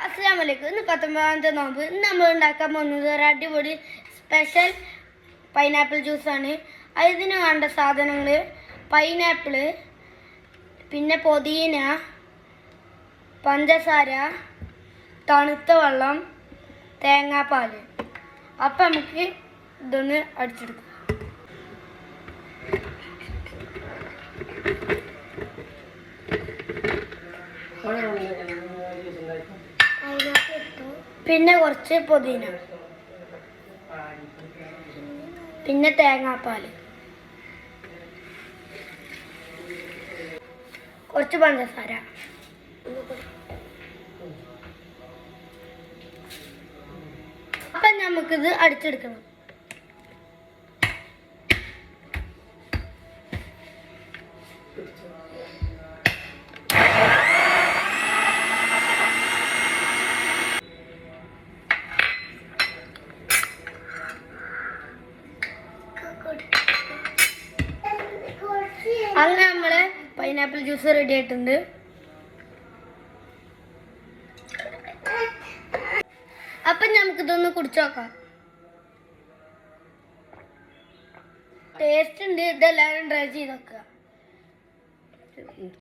അസ്സലാമു അലൈക്കും. ഇന്ന് 19ാമത്തെ നോമ്പ്. ഇന്ന് നമ്മൾ ഉണ്ടാക്കാൻ പോകുന്നത് ഒരു അടിപൊളി സ്പെഷ്യൽ പൈനാപ്പിൾ ജ്യൂസാണ്. അതിന് വേണ്ട സാധനങ്ങൾ പൈനാപ്പിൾ, പിന്നെ പുതിന, പഞ്ചസാര, തണുത്ത വെള്ളം, തേങ്ങാപ്പാൽ. അപ്പം നമുക്ക് ഇതൊന്ന് അടിച്ചെടുക്കാം. പിന്നെ കുറച്ച് പുതിന, പിന്നെ തേങ്ങാപ്പാൽ, കുറച്ച് പഞ്ചസാര. അപ്പം നമുക്കിത് അടിച്ചെടുക്കണം. അങ്ങനെ നമ്മള് പൈനാപ്പിൾ ജ്യൂസ് റെഡി ആയിട്ടുണ്ട്. അപ്പം നമുക്കിതൊന്ന് കുടിച്ചു നോക്കാം. ടേസ്റ്റ് ഉണ്ട്. ഇതെല്ലാവരും ട്രൈ ചെയ്ത് നോക്കുക.